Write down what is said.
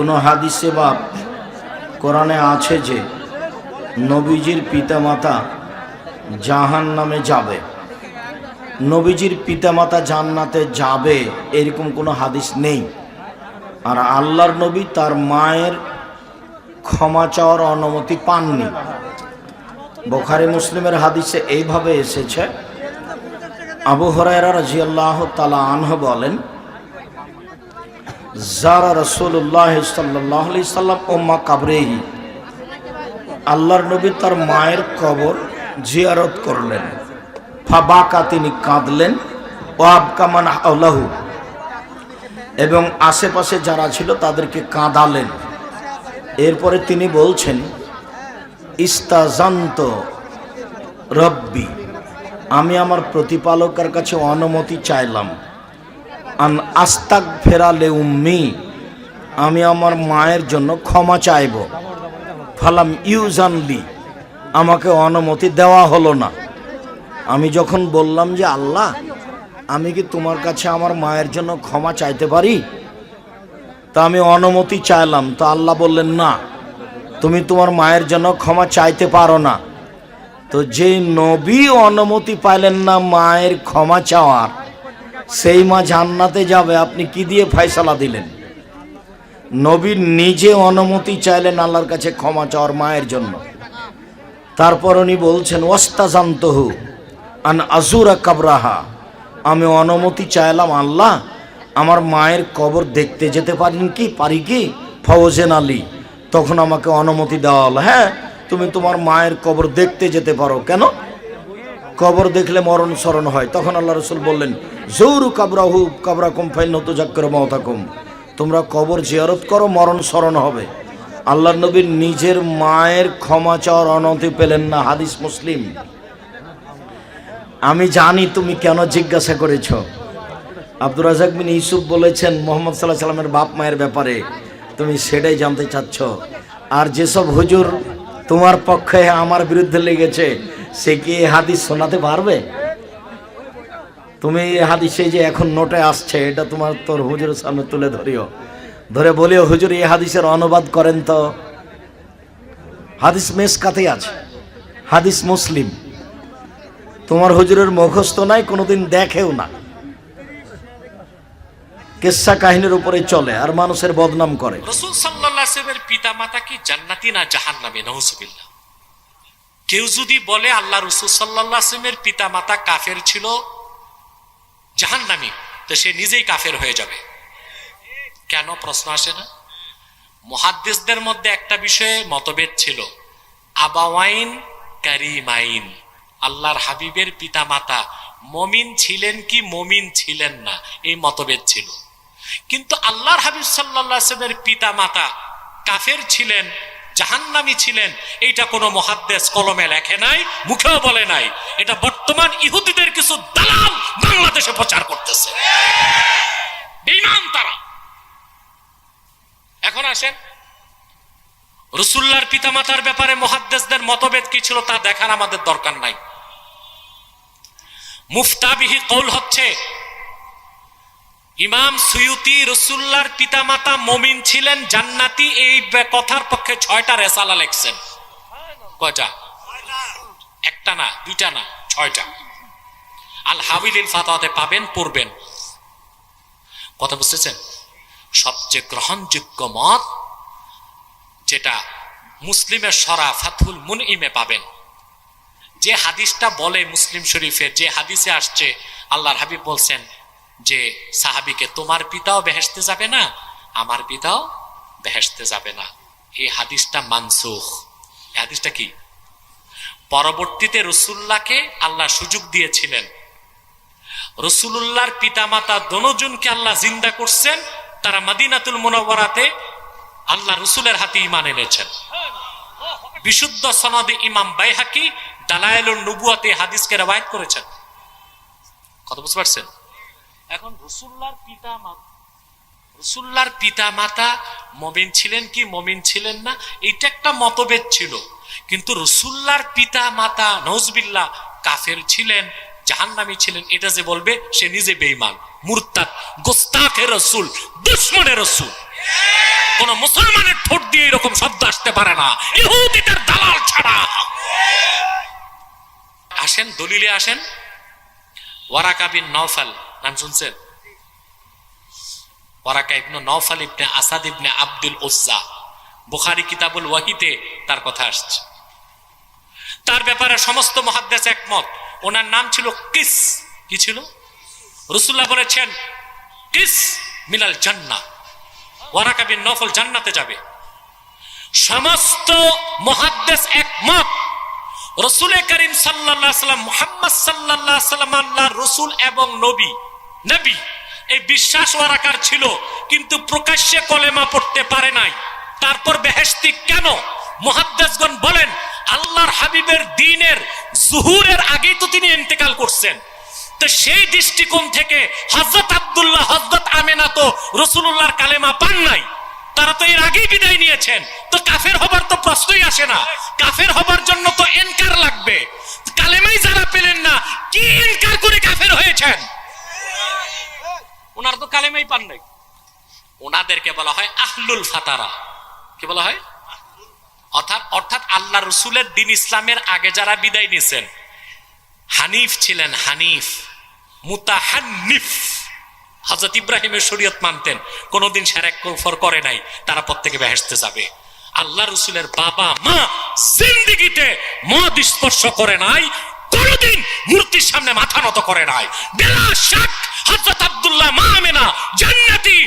কোনো হাদিসে বা কোরআনে আছে যে নবীজির পিতামাতা জাহান্নামে যাবে, নবীজির পিতামাতা জান্নাতে যাবে এরকম কোনো হাদিস নেই। আর আল্লাহর নবী তার মায়ের ক্ষমা চাওয়ার অনুমতি পাননি। বুখারী মুসলিমের হাদিসে এইভাবে এসেছে, আবু হুরায়রা রাদিয়াল্লাহু তাআলা আনহু বলেন, যারা রাসূলুল্লাহ সাল্লাল্লাহু আলাইহি সাল্লাম উম্মা কাবরিহি, আল্লাহর নবী তার মায়ের কবর জিয়ারত করলেন। ফাবাকা, তিনি কাঁদলেন। ওয়াবকা মান হাওলাহু, এবং আশেপাশে যারা ছিল তাদেরকে কাঁদালেন। এরপরে তিনি বলছেন, ইস্তাজান্ত রব্বি, আমি আমার প্রতিপালকের কাছে অনুমতি চাইলাম। আন আস্তাগফিরা লি উম্মি, আমি আমার মায়ের জন্য ক্ষমা চাইব। ফালাম ইউজানলি, আমাকে অনুমতি দেওয়া হলো না। আমি যখন বললাম যে আল্লাহ, আমি কি তোমার কাছে আমার মায়ের জন্য ক্ষমা চাইতে পারি, তা আমি অনুমতি চাইলাম, তো আল্লাহ বললেন না, তুমি তোমার মায়ের জন্য ক্ষমা চাইতে পারো না। তো যে নবী অনুমতি পাইলেন না মায়ের ক্ষমা চাওয়ার, সেই মা জান্নাতে যাবে, আপনি কি দিয়ে ফয়সালা দিলেন? নবী নিজে অনুমতি চাইলেন আল্লাহর কাছে ক্ষমা চাওয়ার মায়ের জন্য। তারপর উনি বলছেন, ওয়াস্তাজান্তহু আন আজুরা কাবরাহা, আমি অনুমতি চাইলাম আল্লাহ, আমার মায়ের কবর দেখতে যেতে পারি কি ফওজেন আলী, তখন আমাকে অনুমতি দেওয়া হলো, হ্যাঁ তুমি তোমার মায়ের কবর দেখতে যেতে পারো। কেন? কবর দেখলে মরণ স্মরণ হয়। তখন আল্লাহ রাসূল বললেন, জৌরু কাবরাহু কাবরাকুম ফাইন্নাহু তুযাক্কিরু মাউতাকুম, তোমরা কবর জিয়ারত করো, মরণ স্মরণ হবে। আল্লাহর নবী নিজের মায়ের ক্ষমা চাওয়ার অনুমতি পেলেন না। হাদিস মুসলিম। আমি জানি তুমি কেন জিজ্ঞাসা করেছ। আব্দুর রাজ্জাক বিন ইউসুফ বলেছেন মুহাম্মদ সাল্লাল্লাহু আলাইহি সাল্লামের বাপ মায়ের ব্যাপারে তুমি সেটাই জানতে চাচ্ছ। আর যেসব হুজুর তোমার পক্ষে আমার বিরুদ্ধে লেগেছে, সে কি এই হাদিস শোনাতে পারবে? তুমি এই হাদিসে যে এখন নোটে আসছে, এটা তোর হুজুরের সামনে তুলে ধরে বলিও, হুজুর এই হাদিসের অনুবাদ করেন তো। হাদিস মেশকাতে আছে, হাদিস মুসলিম। তোমার হুজুরের মুখস্থ নাই, কোনোদিন দেখেও না, কিসসা কাহিনীর উপরে চলে আর মানুষের বদনাম করে। রাসূল সাল্লাল্লাহু আলাইহি ওয়াসাল্লামের পিতামাতা কি জান্নাতি না জাহান্নামী? নাউযুবিল্লাহ। কেউ যদি বলে আল্লাহ রাসূল সাল্লাল্লাহু আলাইহি ওয়াসাল্লামের পিতামাতা কাফের ছিল, জাহান্নামী, তো সে নিজেই কাফের হয়ে যাবে। কেন? প্রশ্ন আসে না? মুহাদ্দিসদের মধ্যে একটা বিষয়ে মতভেদ ছিল, আবাওয়াইন কারিমাইন, আল্লাহর হাবিবের পিতামাতা মুমিন ছিলেন কি মুমিন ছিলেন না, এই মতভেদ ছিল। কিন্তু আল্লাহর হাবিব সাল্লাল্লাহু আলাইহি ওয়াসাল্লামের পিতামাতা কাফের ছিলেন, জাহান্নামী ছিলেন, এইটা কোনো মুহাদ্দিস কলমে লেখে নাই, মুখেও বলে নাই। এটা বর্তমান ইহুদিদের কিছু দালাল বাংলাদেশে প্রচার করতেছে। বেঈমান তারা। এখন আসেন, রাসূলুল্লাহর পিতামাতার ব্যাপারে মুহাদ্দিসদের মতভেদ কি ছিল তা দেখার আমাদের দরকার নাই। মুফতাবিহি কওল হচ্ছে, ইমাম সুয়ুতি রাসূলুল্লাহর পিতামাতা মুমিন ছিলেন, জান্নাতি, এই কথার পক্ষে 6টা রিসালা লিখছেন। কয়টা? একটা না, দুইটা না, 6টা। আল হাবিলিল ফাতাওয়াতে পাবেন, পড়বেন। কথা বুঝতেছেন? সবচেয়ে গ্রহণযোগ্য মত যেটা মুসলিমের সরা ফাথুল মুনইমে পাবেন, যে হাদিসটা বলে মুসলিম শরীফের, যে হাদিসে আসছে আল্লাহর হাবিব বলছেন যে সাহাবীকে, তোমার পিতাও বেহেশতে যাবে না, আমার পিতাও বেহেশতে যাবে না। এই হাদিসটা মানসুখ। এই হাদিসটা কি? পরবর্তীতে রাসূলুল্লাহকে আল্লাহ সুযোগ দিয়েছিলেন, রাসূলুল্লাহর পিতামাতা দোনোজনকে আল্লাহ জিন্দা করছেন, তারা মদিনাতুল মুনাওয়ারাতে আল্লাহ রাসূলের হাতে ঈমান এনেছেন। বিশুদ্ধ সনদে ইমাম বাইহাকি দালায়েলুন নবুওয়াতে হাদিসকে রওয়ায়াত করেছেন। কথা বুঝতে পারছেন? এখন রাসূলুল্লাহর পিতামাতা মুমিন ছিলেন কি মুমিন ছিলেন না, এটা একটা মতভেদ ছিল। কিন্তু রাসূলুল্লাহর পিতামাতা নাউযুবিল্লাহ কাফের ছিলেন, জাহান্নামী ছিলেন, এটা যে বলবে সে নিজে বেঈমান, মুরতাদ, গোস্তাখে রাসূল, দুশমনে রাসূল। কোন মুসলমানের ঠোঁট দিয়ে এরকম শব্দ আসতে পারে না, ইহুদিদের দালাল ছাড়া। আসেন দলিলে আসেন। ওয়ারাকা বিন নওফাল নাম শুনছেন? ওয়ারাকা ইবনে নওফাল ইবনে আসাদ ইবনে আব্দুল উজ্জা, বুখারী কিতাবুল ওয়াহিতে তার কথা আসছে। তার ব্যাপারে সমস্ত মুহাদ্দিস একমত। ওনার নাম ছিল কিস। কি ছিল? রাসূলুল্লাহ বলেছেন কিস মিনাল জান্নাহ, ওয়ারাকা বিন নওফাল জান্নাতে যাবে। সমস্ত মুহাদ্দিস একমত রাসূল করিম সাল্লাল্লাহু আলাইহি ওয়াসাল্লাম মুহাম্মদ সাল্লাল্লাহু আলাইহি ওয়াসাল্লাম আল্লাহর রাসূল এবং নবী। এই বিশ্বাস ওয়ারাকার ছিল, কিন্তু প্রকাশ্যে কলেমা পড়তে পারে নাই। তারপর বেহেশতি কেন? মুহাদ্দিসগণ বলেন আল্লাহর হাবিবের দ্বীনের জুহুরের আগেই তো তিনি ইন্তেকাল করছেন। তো সেই দৃষ্টিকোণ থেকে হযরত আব্দুল্লাহ, হযরত আমেনা তো রাসূলুল্লাহর কালেমা পান নাই, তারা তো এর আগেই বিদায় নিয়েছেন। তো কাফের হবার তো প্রশ্নই আসে না। কাফের হবার জন্য তো ইনকার লাগবে। কালেমাই যারা পেলেন না, কি ইনকার করে কাফের হয়েছেন? ওনারা তো কালেমাই পান নাই। ওনাদেরকে বলা হয় আহলুল ফাতারা। কি বলা হয়? অর্থাৎ আল্লাহ রসুলের দ্বীন ইসলামের আগে যারা বিদায় নিয়েছেন, হানিফ ছিলেন, হানিফ, মুতাহান্নিফ, হযরত ইব্রাহিমের শরীয়ত মানতেন, কোনদিন শিরক কুফর করে নাই, তারা প্রত্যেকে বেহেশতে যাবে। আল্লাহ রসুলের বাবা মা জিন্দেগিতে মদ স্পর্শ করে নাই, কোনদিন মূর্তির সামনে মাথা নত করে নাই। বেলা শাক হযরত আব্দুল্লাহ, মা আমেনা জান্নাতি,